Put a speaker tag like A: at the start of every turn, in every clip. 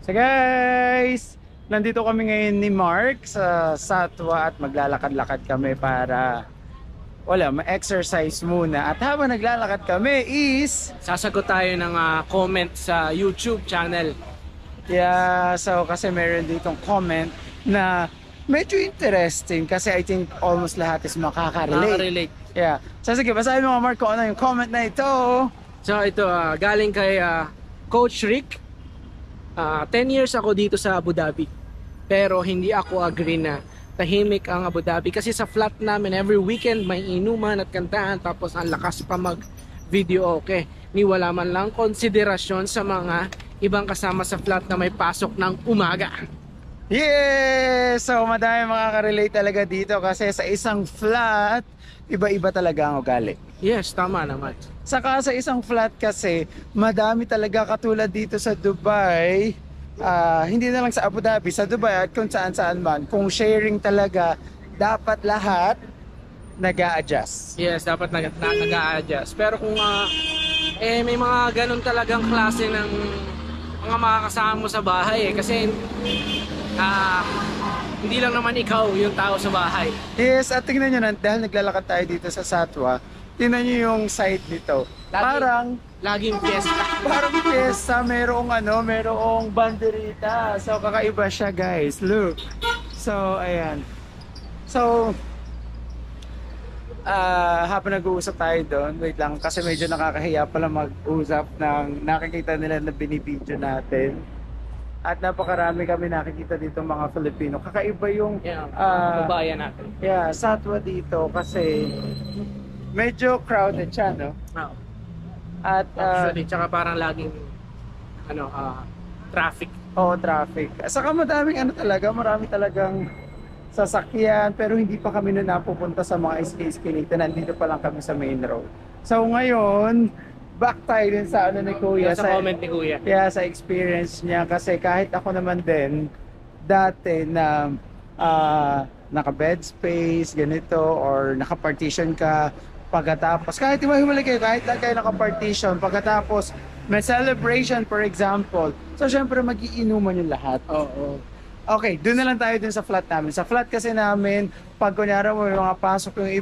A: So guys, nandito kami ngayon ni Mark sa Satwa at maglalakad-lakad kami para ma-exercise muna. At habang naglalakad kami is
B: Sasagot tayo ng comment sa YouTube channel.
A: so kasi meron ditong comment na medyo interesting kasi I think almost lahat is makaka-relate.
B: Nakaka-relate.
A: So sige, basahin mo Mark kung ano yung comment na ito.
B: So ito, galing kay Coach Rick. 10 years ako dito sa Abu Dhabi. Pero hindi ako agree na tahimik ang Abu Dhabi. Kasi sa flat namin, every weekend may inuman at kantahan. Tapos ang lakas pa mag-video okay. Ni wala man lang konsiderasyon sa mga ibang kasama sa flat na may pasok ng umaga.
A: Yes! So madami makaka-relate talaga dito kasi sa isang flat, iba-iba talaga ang ugali.
B: Yes, tama naman.
A: Saka sa isang flat kasi, madami talaga katulad dito sa Dubai, hindi na lang sa Abu Dhabi, sa Dubai at kung saan-saan man, kung sharing talaga, dapat lahat nag-a-adjust.
B: Yes, dapat nag-a-adjust. Pero kung may mga ganun talagang klase ng mga makakasama mo sa bahay kasi hindi lang naman ikaw yung tao sa bahay.
A: Yes, at tingnan nyo dahil naglalakad tayo dito sa Satwa, tingnan nyo yung side nito.
B: Laging fiesta.
A: Parang fiesta, merong banderita. So kakaiba siya guys, look. So ayan. So habang nag-uusap tayo doon, wait lang kasi medyo nakakahiya pala mag-usap ng nakikita nila na binibidyo natin. At napakarami kami nakikita dito mga Filipino. Kakaiba yung
B: kabayan natin.
A: Satwa dito kasi medyo crowded siya, no?
B: Oo.
A: At
B: Actually, tsaka parang laging traffic.
A: traffic. Saka marami talagang sasakyan pero hindi pa kami na napupunta sa mga escalator. Nandito pa lang kami sa main road. So ngayon, back tayo din sa ni Kuya.
B: Sa comment ni Kuya.
A: Sa experience niya kasi kahit ako naman din dati na naka-bed space, ganito, or naka-partition ka, pagkatapos, kahit iba-himali kayo, kahit lang kayo naka-partition, pagkatapos may celebration for example, so syempre mag-iinuman yung lahat.
B: Oo.
A: Okay, doon na lang tayo dun sa flat namin. Sa flat kasi namin, pag kunyara mo may mga pasok yung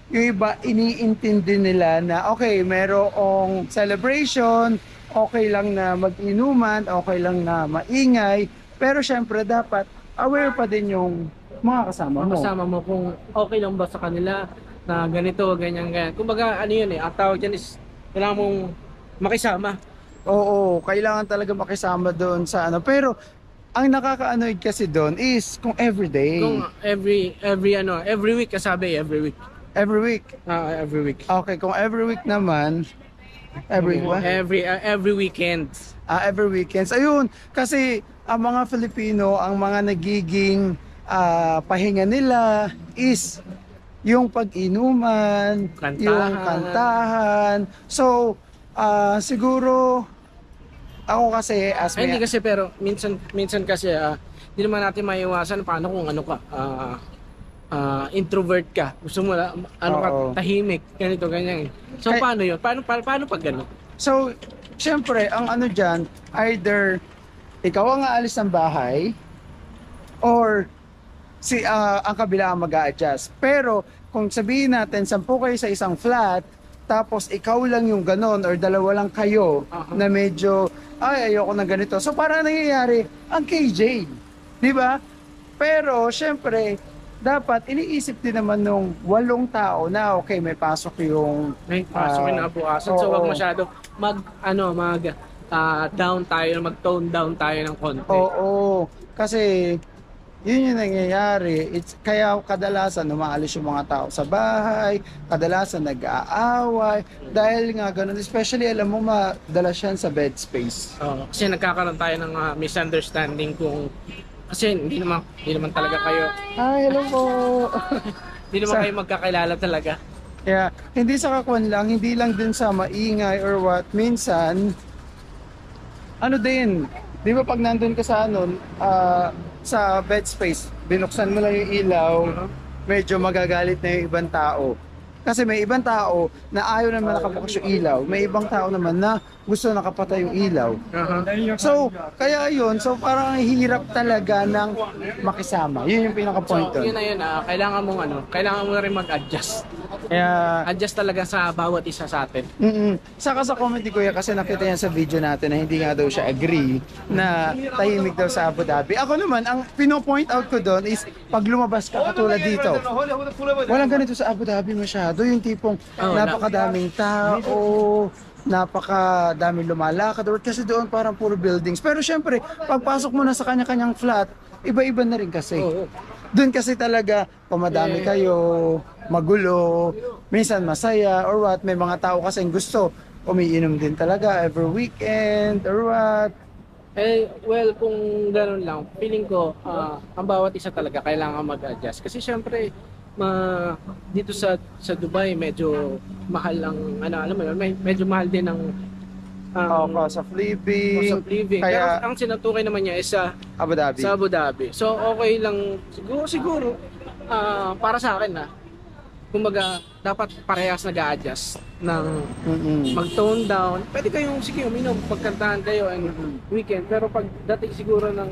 A: iba iniintindi nila na okay, merong celebration, okay lang na mag-inuman, okay lang na maingay, pero syempre dapat aware pa din yung mga kasama mo.
B: Kasama mo kung okay lang ba sa kanila na ganito, ganyan. Kumbaga ano yun ang tawag dyan is kailangan mong makisama.
A: Oo, kailangan talaga makisama doon sa pero ang nakaka-annoyed kasi doon is kung everyday.
B: Kung every week kasabi, every week.
A: Every week.
B: Every week.
A: Okay, kung every week naman, every
B: weekend.
A: Every weekends. Ayun, kasi ang mga Filipino, ang mga nagiging pahinga nila is yung pag-inuman, yung kantahan. So, siguro ako kasi
B: hindi kasi pero minsan kasi hindi naman natin maiwasan paano kung introvert ka. Gusto mo tahimik, ganito ganyan. So paano 'yun? Paano pag gano'n?
A: So, syempre, ang diyan, either ikaw ang aalis ng bahay or ang kabila ang mag-a-adjust. Pero kung sabihin natin 10 kayo sa isang flat, tapos ikaw lang yung ganon or dalawa lang kayo na medyo ayoko na ganito. So parang nangyayari ang KJ, di ba? Pero syempre, dapat iniisip din naman nung 8 tao na okay, may pasok yung
B: kinabukasan. So wag masyado down tayo, mag-tone down tayo ng konti.
A: Oo, kasi yun yung nangyayari. Kaya kadalasan umaalis yung mga tao sa bahay, kadalasan nag-aaway, dahil nga ganun. Especially alam mo madalas yan sa bed space.
B: Kasi nagkakaroon tayo ng misunderstanding kasi hindi naman talaga kayo.
A: Hi, hello po.
B: Hindi naman kayo magkakilala talaga.
A: Hindi sa kakuan lang, hindi lang din sa maingay or what. Minsan, di ba pag nandun ka sa sa bed space, binuksan mo lang yung ilaw, medyo magagalit na yung ibang tao. Kasi may ibang tao na ayaw naman nakabukas yung ilaw. May ibang tao naman na gusto nakapatay yung ilaw. So, kaya yun. So, parang hirap talaga ng makisama. Yun yung pinaka-point
B: So,
A: doon.
B: yun na yun. Kailangan mo na rin mag-adjust.
A: Kaya,
B: Adjust talaga sa bawat isa sa atin.
A: Saka sa comedy kuya, kasi nakita niya sa video natin na hindi nga daw siya agree na tahimik daw sa Abu Dhabi. Ako naman, ang pino-point out ko doon is pag lumabas ka katulad dito, walang ganito sa Abu Dhabi masyado. Yung tipong napakadaming tao, napakadaming lumalakad. Kasi doon parang puro buildings. Pero syempre, pagpasok mo na sa kanya-kanyang flat, iba-iba na rin kasi. Doon kasi talaga, pamadami kayo, magulo, minsan masaya, or what. May mga tao kasing gusto, umiinom din talaga every weekend, or what.
B: Well, kung gano'n lang, feeling ko, ang bawat isa talaga kailangan mag-adjust. Kasi syempre, dito sa Dubai, medyo mahal ang, alam mo yun, medyo mahal din ang
A: Cost of living.
B: cost of living.
A: Kaya,
B: Pero ang sinutukoy naman niya is
A: Abu Dhabi.
B: sa Abu Dhabi. So, okay lang, siguro para sa akin kumbaga, dapat parehas nag-a-adjust ng mag-tone down. Pwede kayong, sige, uminom, pagkantahan kayo and weekend. Pero pag dating siguro ng,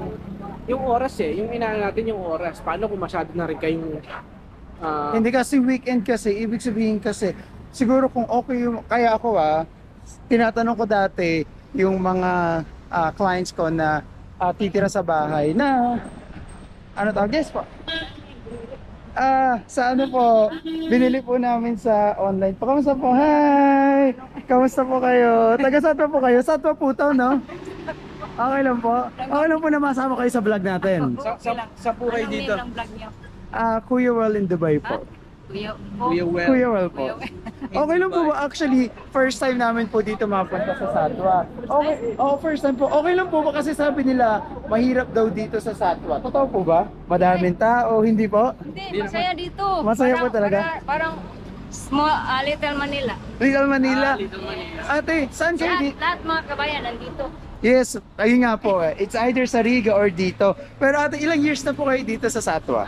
B: yung oras yung inaan natin yung oras. Paano kung masyado na rin kayong,
A: Hindi kasi weekend kasi, ibig sabihin kasi, siguro kung okay yung, kaya ako tinatanong ko dati yung mga clients ko na titira sa bahay na, ano tawag? Yes po. Sa ano po, binili po namin sa online. Kamusta po? Hi! Kamusta po kayo? Taga Satwa po kayo? Satwa po to, no? Okay lang po. Okay lang po na masama kayo sa vlog natin.
B: sa buhay dito.
A: Kuya Well in Dubai po.
B: Kuya
A: Kuya Well po. Okay lang po ba? Actually, first time namin po dito mapunta sa Satwa. Okay, first time po. Okay lang po ba kasi sabi nila mahirap daw dito sa Satwa. Totoo po ba? Madaming tao, hindi po?
C: Hindi, masaya dito.
A: Masaya po talaga?
C: Parang small, Little Manila.
A: Little Manila.
B: Little Manila.
A: Ate, saan kayo
C: Lahat,
A: dito?
C: lahat mga kabayan nandito.
A: Yes, ayun nga po. It's either sa Riga or dito. Pero ate, ilang years na po kayo dito sa Satwa?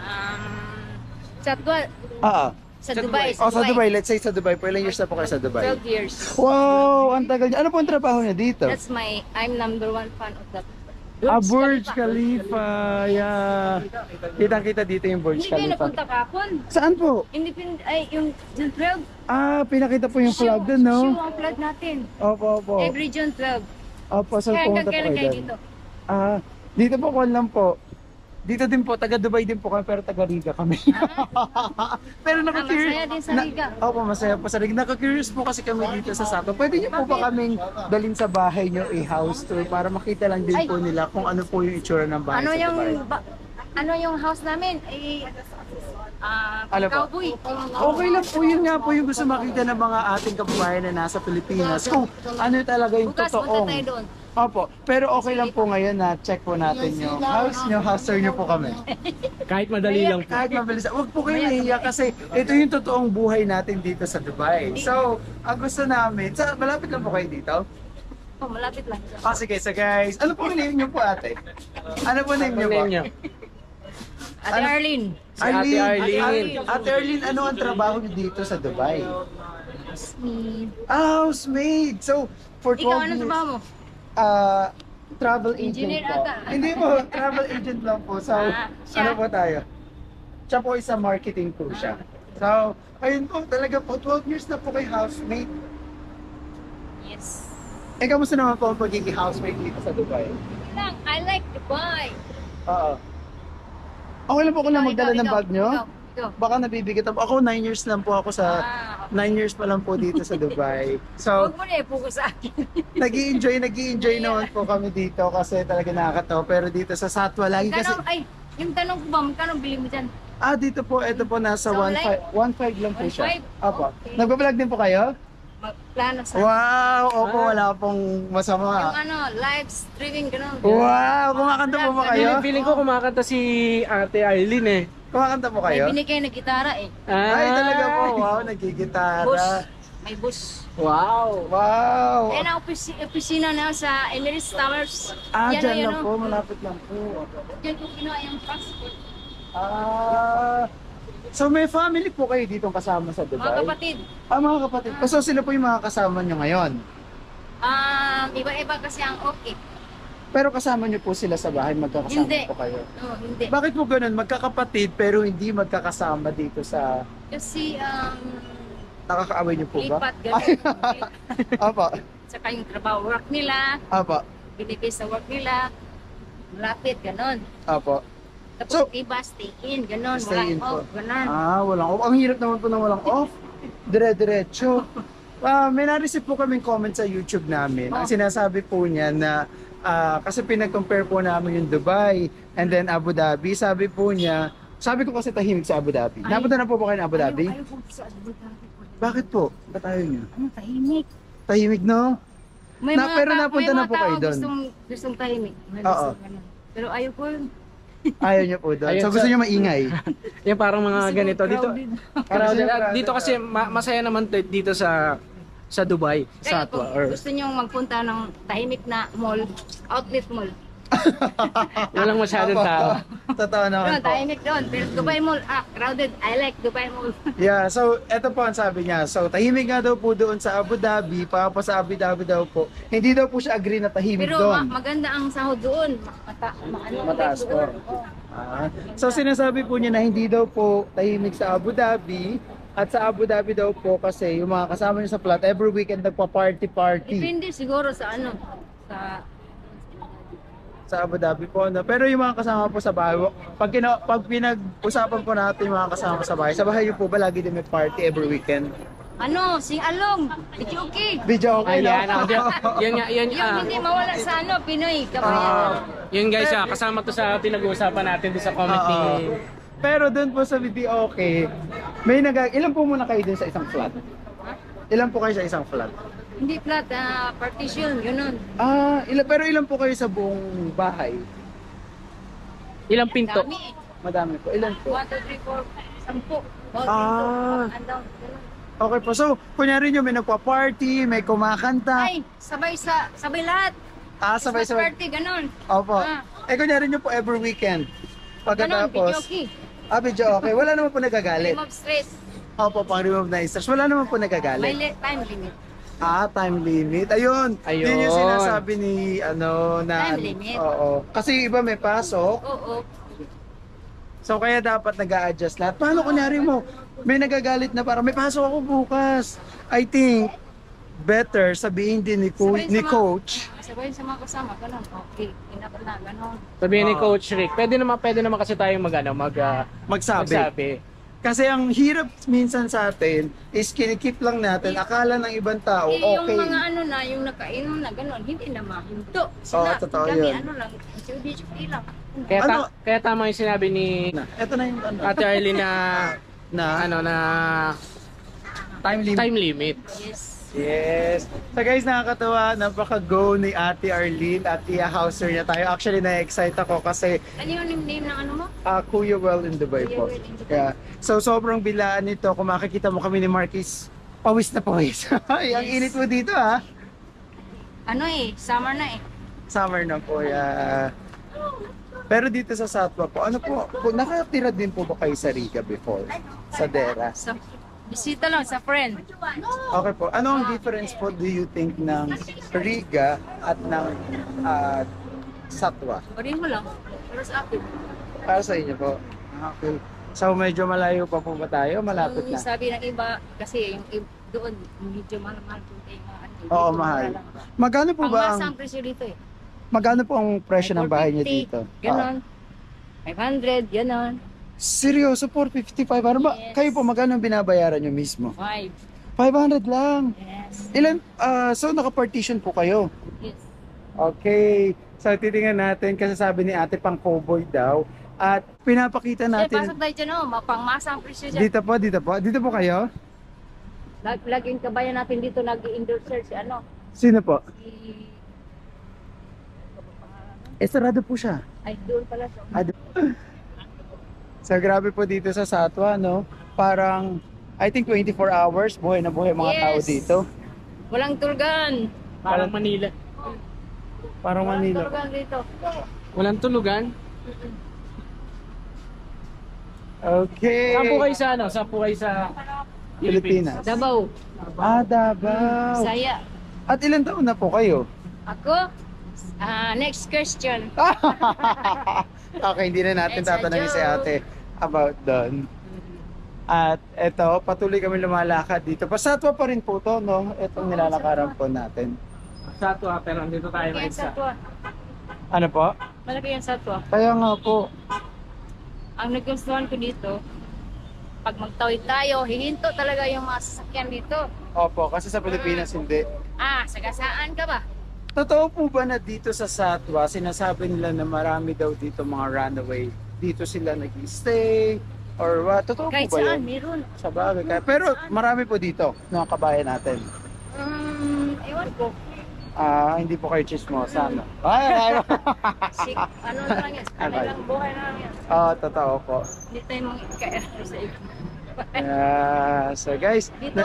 C: Sa Dubai.
A: Sa Dubai. Let's say sa Dubai po. Ilang years na po kayo sa Dubai?
C: 12 years.
A: Wow, ang tagal niya. Ano po ang trabaho niya dito?
C: I'm number one fan of that.
A: Burj Khalifa. Yeah. Kitang-kita dito yung Burj
C: Hindi kayo
A: Khalifa.
C: napunta kapon.
A: Saan po?
C: Yung June 12.
A: Pinakita po yung flag doon, no?
C: Show ang flag natin.
A: Opo.
C: Every June 12.
A: Opo, so
C: Kaya
A: pumunta po
C: kailan
A: kayo
C: kayo
A: doon.
C: dito?
A: Dito po ko lang po. Dito din po, taga Dubai din po kami, pero taga Riga kami. Pero
C: Masaya din sa Riga.
A: Opo, masaya po sa Riga. Naka-curious po kasi kami dito sa Sato. Pwede niyo po ba kaming dalhin sa bahay niyo house tour para makita lang din po nila kung ano po yung itsura ng bahay
C: Ano
A: sa Dubai?
C: ano yung house namin?
A: Ano po?
C: Cowboy.
A: Okay lang po, yun nga po yung gusto makita ng mga ating kababayan na nasa Pilipinas. Kung ano talaga yung
C: Bukas, punta
A: totoong.
C: tayo doon.
A: Opo, pero okay lang po ngayon na check po natin yung house nyo, house tour nyo po kami.
B: Kahit madali lang po.
A: Kahit mabilis, huwag po kayo nahiya kasi ito yung totoong buhay natin dito sa Dubai. So, ang gusto namin, malapit lang po kayo dito?
C: Malapit lang.
A: Sige, so guys, ano po name nyo po ate? Ano po name nyo po?
C: Ate Arlene.
B: Si Ate Arlene.
A: Ate Arlene, ano ang trabaho nyo dito sa Dubai?
C: Me.
A: Housemaid! So, for 12
C: Ikaw, ano
A: years,
C: trabaho mo?
A: travel agent
C: Engineer
A: po.
C: ata.
A: Hindi po, travel agent lang po. So,
C: siya?
A: ano po tayo? Siya po isa marketing po siya. So, ayun po, talaga po, 12 years na po kay housemate.
C: Yes.
A: Kamusta naman po ang pagiging housemate dito sa Dubai?
C: I like Dubai.
A: Oo. Okay lang po kung na magdala ng bag nyo.
C: Ikaw.
A: Baka nabibigat ako. Ako 9 years lang po ako sa 9 years pa lang po dito sa Dubai. So,
C: Huwag mo na i-focus sa akin.
A: nag-i-enjoy naman po kami dito kasi talaga nakakatawa. Pero dito sa Satwa, lagi kasi...
C: Yung tanong ko ba, magkano bili mo dyan?
A: Dito po, ito po nasa
C: So,
A: 1.5 lang po siya.
C: 1.5?
A: Opo.
C: Okay.
A: Nagpa-vlog din po kayo?
C: Plano sa...
A: Wow! Opo, wala pong masama.
C: Yung live streaming, gano'n.
A: Wow! Kumakanta po ba kayo?
B: Feeling ko kumakanta si Ate Arlene eh.
A: Kumakanta po
C: May
A: kayo?
C: binigay na gitara eh.
A: Ay, talaga po. Wow, nagigitara.
C: Bus. May bus.
B: Wow.
A: Wow!
C: Ayan ang opisina na sa Emirates Towers.
A: Dyan
C: Yan
A: lang po. Malapit lang po.
C: Diyan ko ginawa yung passport.
A: So may family po kayo dito kasama sa
C: Mga
A: Dubai?
C: kapatid.
A: Mga kapatid. So sila po yung mga kasama nyo ngayon?
C: Iba-iba kasi ang okay.
A: Pero kasama nyo po sila sa bahay, magkakasama
C: Hindi.
A: po kayo?
C: No, hindi.
A: Bakit po ganun? Magkakapatid pero hindi magkakasama dito sa...
C: Kasi,
A: Nakakaaway nyo po ba?
C: lipat, gano'n.
A: Apo.
C: Saka yung trabaho, work nila,
A: Apo.
C: binibis sa work nila, malapit, gano'n.
A: Apo.
C: Tapos
A: So,
C: iba, stay in, gano'n.
A: stay in
C: Walang off,
A: po.
C: gano'n.
A: Walang off. Ang hirap naman po na walang off. Dire-diretso. May na-receive po kaming comment sa YouTube namin. Ang sinasabi po niya na kasi pinag-compare po namin yung Dubai and then Abu Dhabi. Sabi po niya, sabi ko kasi tahimik sa Abu Dhabi.
C: Ay.
A: Napunta na po ba kayo ng Abu Dhabi?
C: Ayaw po sa Abu Dhabi.
A: Bakit po? Ba't ayaw niyo?
C: Ano, tahimik.
A: Tahimik, no? Pero napunta na po kayo doon.
C: Gustong tahimik. May
A: Oo.
C: gustong ganun. Pero ayaw ko yun.
A: Ayaw niyo po doon.
B: Ayun,
A: So gusto
B: so-
A: niyo maingay?
B: Yung parang mga
C: Gusto ko
B: ganito dito.
C: crowded.
B: Crowded.
A: Crowded.
B: Dito kasi masaya naman dito sa Dubai,
C: Kaya
B: sa
C: kung
B: Atwa. Or,
C: gusto nyo magpunta ng tahimik na mall, outlet mall.
B: walang masyadong tao.
A: Totoo naman
C: Doon,
A: po.
C: tahimik doon. Pero Dubai Mall, crowded. I like Dubai Mall.
A: Yeah, so eto po ang sabi niya. So tahimik nga daw po doon sa Abu Dhabi, pa sa Abu Dhabi daw po. Hindi daw po siya agree na tahimik
C: Pero
A: doon.
C: maganda ang sahod doon.
A: Mataas po.
C: doon.
A: So sinasabi po niya na hindi daw po tahimik sa Abu Dhabi. At sa Abu Dhabi daw po kasi yung mga kasama niya sa flat, every weekend nagpa-party-party
C: Depende siguro sa
A: sa Abu Dhabi po. No? Pero yung mga kasama po sa bahay, pag pinag-usapan po natin yung mga kasama sa bahay niyo po ba lagi din may party every weekend?
C: sing along. Video okay.
A: Video okay, no?
B: Ayan, yan nga, yan,
C: Yung hindi mawala sa Pinoy, kabayan.
B: yun guys, kasama to sa pinag-uusapan natin doon sa comment ni...
A: Pero doon po sa video okay, ilan po muna kayo dun sa isang flat? Ilan po kayo sa isang flat?
C: Hindi flat, partition, gano'n.
A: Pero ilan po kayo sa buong bahay?
B: Ilang pinto?
C: Dami eh.
A: Madami po. Ilan po?
C: 1, 2, 3, 4, 10. Gano'n.
A: Okay po. So, kunyari nyo may nagpa-party, may kumakanta.
C: Ay, sabay lahat.
A: Sabay-sabay.
C: Party, gano'n.
A: Opo.
C: Ah.
A: Kunyari nyo po every weekend.
C: Gano'n,
A: Pagkatapos,
C: video okay.
A: Video okay. Wala naman po nagagalit.
C: Remove stress.
A: Opo, pang remove na stress. Wala naman po
C: May
A: nagagalit.
C: time limit.
A: Time limit. Ayun.
B: Ayun.
A: Yun yung sinasabi ni, na...
C: Time limit.
A: Oo. Kasi iba may pasok.
C: Oo.
A: So kaya dapat nag-a-adjust lahat. Paano kunyari mo, may nagagalit na parang may pasok ako bukas. I think better sabihin din
C: Sabihin
A: ni
C: sa mga-
A: coach.
C: Sabayin sa mga kasama, gano'n. Okay, enough na, gano'n.
B: Sabihin ni Coach Rick, pwede naman kasi tayong
A: Magsabi.
B: magsabi.
A: Kasi ang hirap minsan sa atin is kinikip lang natin. Akala ng ibang tao
C: Yung
A: okay.
C: mga yung nakainom na gano'n, hindi na mahinto.
A: Oo, totoo
C: kami,
A: yun.
C: lang, chudi lang.
B: Kaya tama yung sinabi ni
A: Ito na yung
B: Ate Arlene
A: na
B: na
A: time limit.
B: time limit.
C: Yes.
A: Yes. So guys, nakakatawa. Napaka-go ni Ate Arlene at i-houser niya tayo. Actually, na-excite ako kasi
C: Ano yung name ng ano mo?
A: Kuya Well in Dubai
C: Kuya
A: po.
C: Well in Dubai.
A: Yeah. So sobrang bilaan nito. Kung makikita mo kami ni Marquis, pawis na pawis. Ay, ang
C: Yes.
A: init mo dito ha.
C: Summer na eh.
A: Summer na po. Yeah. Pero dito sa Satwa po, nakatira din po ba kayo sa Riga before? Sa Dera?
C: Bisita lang sa friend.
A: Okay po. Ano ang difference po do you think ng Riga at ng Satwa?
C: Parin mo lang. Pero sa akin.
A: Para sa inyo po. Okay. So medyo malayo pa po ba tayo? Malapit
C: Yung
A: na.
C: sabi ng iba, kasi doon, medyo mahal po kayo mga ano.
A: Oo,
C: dito,
A: mahal.
C: mura lang.
A: Magkano po ba
C: Pangmasa
A: ang
C: ang presyo dito eh.
A: magkano po ang presyo ng bahay niyo
C: 450,
A: dito?
C: Ganon. 500, ganon.
A: Seryoso, 455. Ano ba?
C: Yes.
A: Kayo po, magkano ang binabayaran nyo mismo?
C: 5.
A: 500 lang.
C: Yes.
A: So naka-partition po kayo?
C: Yes.
A: Okay. So titingnan natin kasi sabi ni ate pang cowboy daw. At pinapakita
C: Pasok
A: natin.
C: tayo dyan oh, mapangmasa ang presyo dyan.
A: Dito po. Dito po kayo?
C: Laging kabayan natin dito nag-indoor search, ano?
A: Sino po?
C: Si...
A: Sarado po siya.
C: Ay, doon pala siya.
A: So grabe po dito sa Satwa, no? Parang, I think 24 hours, buhay na buhay mga tao
C: Yes.
A: dito.
C: Walang tulgan.
B: Parang Manila.
A: Parang
C: Walang
A: Manila.
C: tulgan dito.
B: Walang tulugan.
A: Okay.
B: Saan po kayo sa ano? Saan po kayo sa
A: Pilipinas.
C: Davao.
A: Ah, Davao.
C: Saya.
A: At ilan taon na po kayo?
C: Ako? Next question.
A: Okay, hindi na natin
C: It's a
A: tatanungin si
C: joke.
A: ate about doon. At eto, patuloy kami lumalakad dito. Pasatwa pa rin po to, no? Itong nilalakaran po natin.
B: Satwa, pero nandito tayo
C: Malaki
B: na
C: yan
B: isa.
C: satwa.
A: Ano po?
C: Malaki yan satwa.
A: Kaya nga po.
C: Ang nagustuhan ko dito, pag magtawid tayo, hihinto talaga yung mga sasakyan dito.
A: Opo, kasi sa Pilipinas hindi.
C: Sagasaan ka ba?
A: Totoo po ba na dito sa Satwa, sinasabi nila na marami daw dito mga runaway? Dito sila nag-stay? Or what? Totoo
C: Kahit
A: po ba
C: saan,
A: yun?
C: meron.
A: Sa bagay. Pero marami po dito, mga kabayan natin.
C: Ewan ko.
A: Hindi po kayo chismosa, no? Ay!
C: Ano na lang yan, kanilang buhay na lang yan.
A: Totoo po.
C: Hindi tayo mga ika-effort sa iba.
A: So guys,
C: Dito,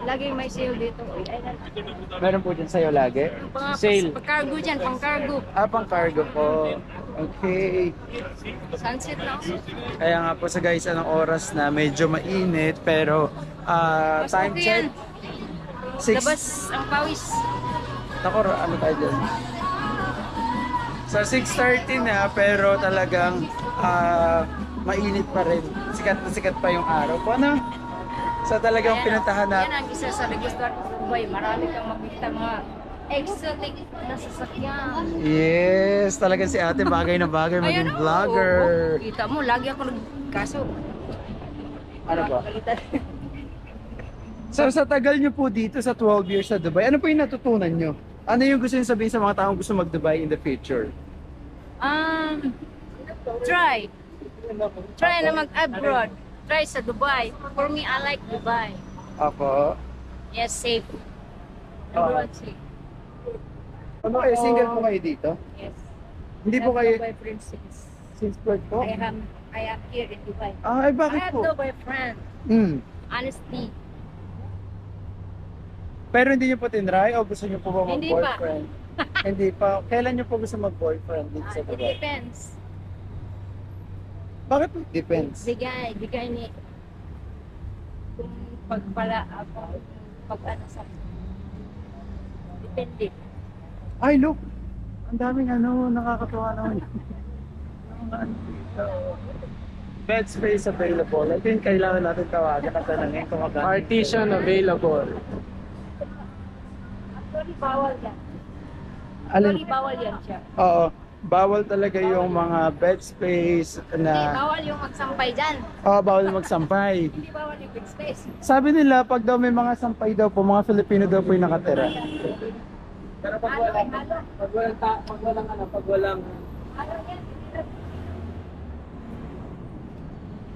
C: laging may sale dito. Ay,
A: meron po dyan sa'yo lagi?
C: yung mga
B: Sale.
C: pang-cargo dyan, pang-cargo.
A: Pang cargo po. Okay.
C: Sunset na ako.
A: Kaya nga po sa guys, anong oras na medyo mainit pero
C: Mas
A: time
C: okay
A: check.
C: yan.
A: 6.
C: Labas ang pawis.
A: Ako, ano tayo dyan? So 6:30 na pero talagang mainit pa rin. Sikat na sikat pa yung araw po, ano? So talagang pinuntahan
C: Yan
A: natin.
C: ang isa sa nagustuhan ko sa Dubai. Marami kang makita mga exotic na sasakyan.
A: Yes, talagang si ate bagay na bagay maging
C: Ayan,
A: vlogger.
C: oo. Kita mo, lagi ako nagkaso.
A: Ano ba?
C: Palitan.
A: So sa tagal nyo po dito sa 12 years sa Dubai, ano po yung natutunan nyo? Ano yung gusto nyo sabihin sa mga taong gusto mag-Dubai in the future?
C: Try. Try na mag-abroad. Try sa Dubai. For me, I like Dubai.
A: Ako.
C: Yes, safe. Abroad safe.
A: Ano kayo, single po kayo dito?
C: Yes.
A: Hindi po
C: I have
A: kayo
C: no boyfriend
A: since birth po?
C: I am here in Dubai.
A: Ay,
C: I
A: bakit
C: have
A: po?
C: no boyfriend. Honestly.
A: Pero hindi nyo po tinry o gusto nyo po ba
C: Hindi pa.
A: mag-boyfriend? Hindi pa. Kailan nyo po gusto mag-boyfriend dito sa
C: It
A: Dubai?
C: depends.
A: Bakit po? Depends.
C: Bigay ni kung pagpala ako pag ano sa depende.
A: Ay, look! Ang daming nakakatuwa naman. Bed space available. I think kailangan natin tawagan at tanongin kung magkano.
B: Partition available.
C: Actually, bawal yan.
A: Alin?
C: Actually, bawal yan siya.
A: Oo. Bawal talaga yung mga bed space
C: Hindi,
A: na...
C: bawal yung magsampay dyan.
A: bawal magsampay.
C: Hindi bawal yung big space.
A: Sabi nila, pag daw may mga sampay daw po, mga Filipino daw po yung nakatira.
B: Pero
C: Halo, halo.
B: pag walang
C: Halo yan.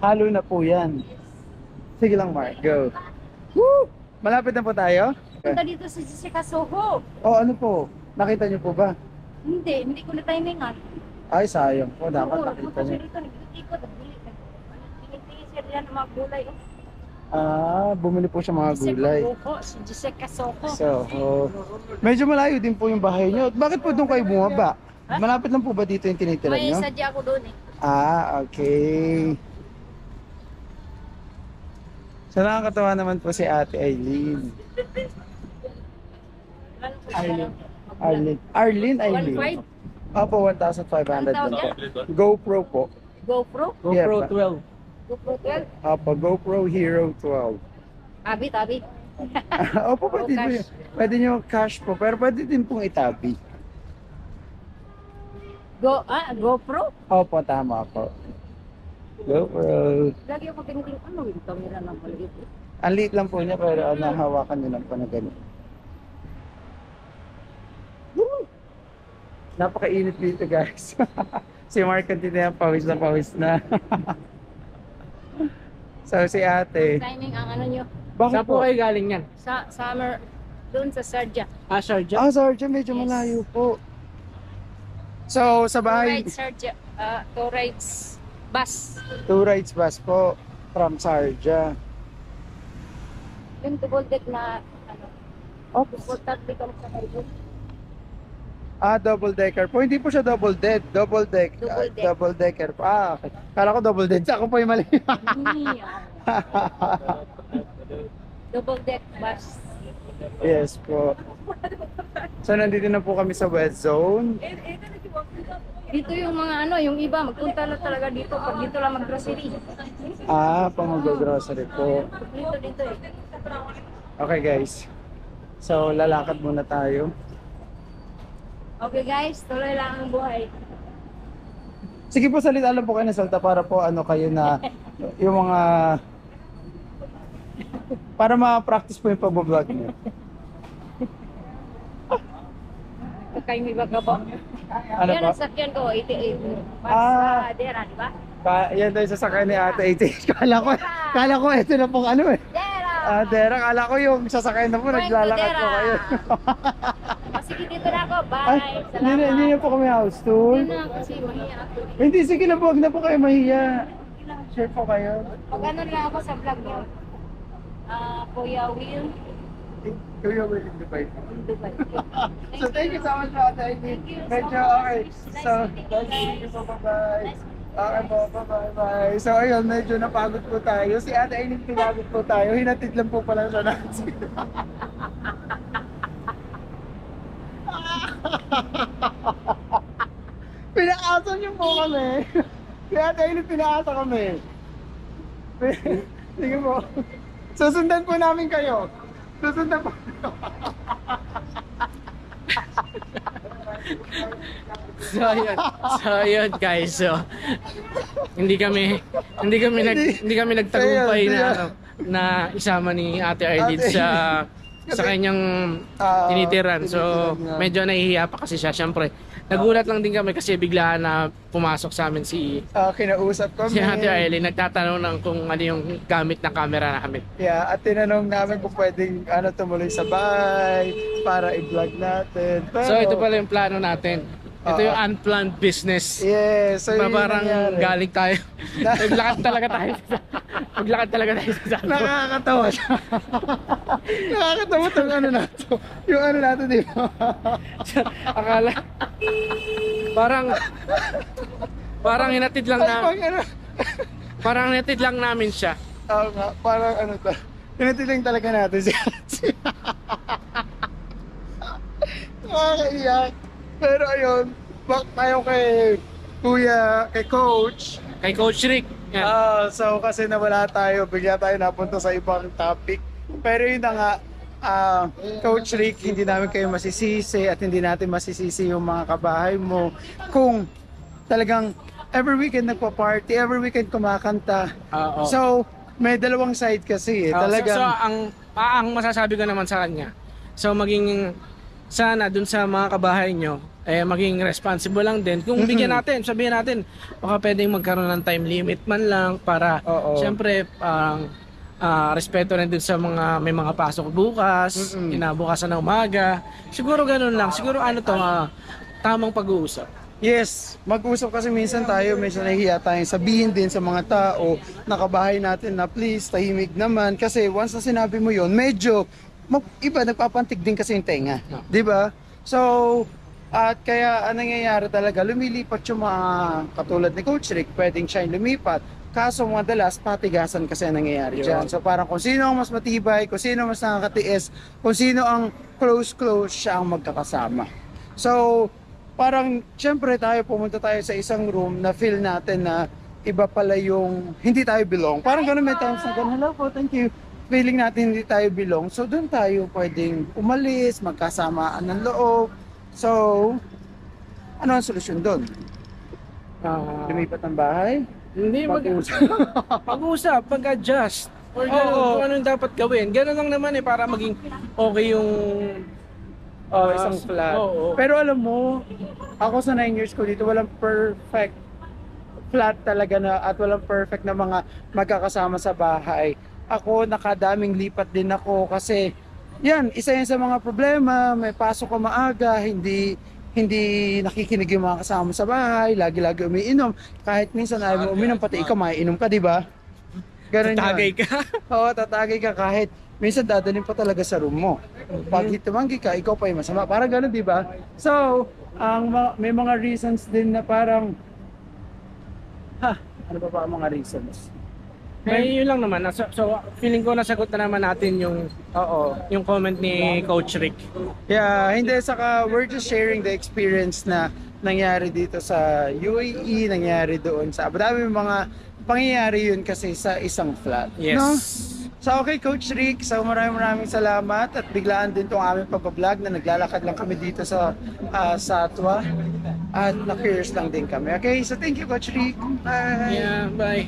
A: Halo na po yan. Sige lang, Mark. Go. Woo! Malapit na po tayo?
C: Punta dito sa Jessica Soho.
A: Ano po? Nakita niyo po ba?
C: Hindi ko na timingan.
A: Ay, sayang po. Dapat
C: Oo,
A: nakita
C: punta
A: niyo.
C: siya dito, nag-ikot, tingin-tingin siya diyan ng mga gulay.
A: Bumili po siya mga gulay.
C: Si Jessica Soho.
A: So, medyo malayo din po yung bahay niyo. Bakit po doon kayo bumaba? Malapit lang po ba dito yung tinitira
C: May
A: niyo?
C: sadya ako doon eh.
A: Okay. So, nakakatawa naman po si Ate Eileen.
C: Ano po
A: Arlene.
C: siya?
A: Arlene.
C: 1.5?
A: Opo, 1,500
C: Ang
A: din po.
C: tawag
A: GoPro po.
C: GoPro?
A: Yeah,
B: GoPro
A: pa-
B: 12.
C: GoPro 12?
A: Opo, GoPro Hero 12.
C: Tabi.
A: Opo, pwede,
C: cash.
A: pwede nyo cash po, pero pwede din pong itabi.
C: GoPro?
A: Opo, tama po. GoPro.
C: Lagi ako tinitingin, ano yung camera ng maliit eh?
A: Ang liit lang po niya, pero hawakan nyo lang po na ganun. Woo! Napakainit dito, guys. Si Mark kanina yan, pawis na. So, si ate.
C: Timing ang ano nyo.
A: Bakit
B: Saan po kayo galing yan?
C: Sa summer, doon sa Sarja.
B: Sharjah?
A: Sarja, medyo
C: Yes.
A: malayo po. So, sa
C: Two
A: bahay,
C: rides Sarja. Two rides bus.
A: 2 rides bus po from Sarja.
C: Yung double deck na ano,
A: Opo.
C: comfortable ka sa kayo.
A: Double decker po. Hindi po siya double deck.
C: Double deck.
A: Double decker po. Okay. Kala ko double deck. Ako po yung mali.
C: Double deck bus.
A: Yes po. So nandito na po kami sa West Zone.
C: Dito yung mga yung iba magpunta na talaga dito pag dito lang mag-grocery.
A: Pang mag-grocery po.
C: Dito eh.
A: Okay guys. So lalakad muna tayo.
C: Okay guys, tuloy lang ang buhay.
A: Sige po, salita lang po kayo ng salta para po kayo na yung mga para ma-practice po yung pag-vlog niyo.
C: Kayo may baga po.
A: Ano
C: Yan
A: po?
C: ang sakyan ko, 88. Basta, dera, di ba?
A: Yan daw yung sasakyan ni Ate 88. Kala ko ito na pong
C: Dera!
A: Dera, kala ko yung sasakyan na po,
C: Going to
A: naglalakad po
C: Dera.
A: kayo.
C: Sige, dito na ako.
A: Ay,
C: Bye.
A: hindi na po kami house tour.
C: Hindi na, kasi mahiya ako.
A: Hindi, sige na po, huwag na po kayo mahiya. Share po kayo.
C: Pag ano lang ako sa vlog niyo. Kuya Will,
A: Kuya will in Dubai.
C: Dubai.
A: So thank you so much po Ate Amy.
C: Thank you so
A: Medyo
C: much.
A: okay. So, thank you po, bye-bye. Okay po, bye-bye. So ayun, medyo napagod po tayo. Si Ate Amy pinagod po tayo. Hinatid lang po pala siya natin. Pinakasan niyo po kami. Si Ate Amy pinakasa kami. Sige po. Susundan po namin kayo. Susundan po.
B: So yun guys. So hindi kami nagtagumpay
A: Ayun,
B: na isama ni Ate Arlene sa kanyang tinitiran. So medyo nahihiya pa kasi siya. Syempre, nagulat lang din kami kasi biglaan na pumasok sa amin si
A: Kinausap kami.
B: Ate Arlene. Nagtatanong ng kung ano yung gamit ng camera namin.
A: Yeah, at tinanong namin kung pwedeng tumuloy sa bahay para i-vlog natin. Pero,
B: So ito pala yung plano natin. Ito yung unplanned business.
A: Yes, so yun yung
B: Parang
A: nangyari.
B: galing tayo. Maglakad talaga tayo. Maglakad talaga tayo sa Santo.
A: Nakakatawa siya. Nakakatawa itong nato. Yung natin, di ba?
B: Akala. Parang hinatid lang na. Parang hinatid lang namin siya.
A: Oo nga, parang pinatiling talaga natin siya. Nakakaiyak. Pero ayun, back tayo kay Coach.
B: Kay Coach Rick. Yan.
A: So kasi nawala tayo, bigla tayo napunta sa ibang topic. Pero yun na nga, Coach Rick, hindi namin kayo masisisi at hindi natin masisisi yung mga kabahay mo kung talagang every weekend nagpa-party, every weekend kumakanta. So, may dalawang side kasi talagang...
B: So ang masasabi ko naman sa kanya, so maging sana dun sa mga kabahay nyo, maging responsible lang din. Kung bigyan natin, sabihin natin, baka pwedeng magkaroon ng time limit man lang para, syempre, respeto rin dun sa mga may mga pasok bukas, kinabukasan ng umaga. Siguro ganun lang. Siguro tamang pag-uusap.
A: Yes, mag-usap kasi minsan nahihiya tayong sabihin din sa mga tao na kabahay natin na please, tahimik naman. Kasi once na sinabi mo yon, medyo iba nagpapantig din kasi yung tenga. Di ba? So, at kaya ang nangyayari talaga, lumilipat yung mga katulad ni Coach Rick, pwedeng siya yung lumipat. Kaso madalas, patigasan kasi ang nangyayari dyan. So parang kung sino ang mas matibay, kung sino mas nakakatiis, kung sino ang close, siya ang magkakasama. So, parang syempre pumunta tayo sa isang room na feel natin na iba pala yung hindi tayo belong. Parang ganun may times na ganun, hello po, thank you. Feeling natin hindi tayo belong. So doon tayo pwedeng umalis, magkasamaan ng loob. So, ano ang solusyon doon? Lumipat ng bahay?
B: Hindi, mag-usap, mag-adjust. Or kung ano yung dapat gawin. Ganun lang naman para maging okay yung
A: isang flat.
B: Oo.
A: Pero alam mo, ako sa 9 years ko dito, walang perfect flat talaga at walang perfect na mga magkakasama sa bahay. Ako, nakadaming lipat din ako kasi isa yan sa mga problema. May pasok ko maaga, hindi nakikinig yung mga kasama sa bahay, lagi-lagi umiinom. Kahit minsan ayaw mo uminom, pati ikaw maiinom ka, di ba? Ganun
B: Tatagay ka.
A: Oo, tatagay ka kahit minsan dadalhin pa talaga sa room mo. Pag tumanggi ka, ikaw pa yung masama. Parang ganun, di ba? So, may mga reasons din na parang ano ba ang mga reasons?
B: Yun lang naman. So, feeling ko nasagot na naman natin
A: Oo.
B: yung comment ni Coach Rick.
A: Yeah, hindi, saka we're just sharing the experience na nangyari dito sa UAE, nangyari doon sa Abu Dhabi, mga pangyayari yun kasi sa isang flat.
B: Yes.
A: No? So okay, Coach Rick, so maraming salamat at biglaan din tong aming pag-vlog na naglalakad lang kami dito sa Satwa at na-curious lang din kami. Okay, so thank you, Coach Rick. Bye!
B: Yeah, bye.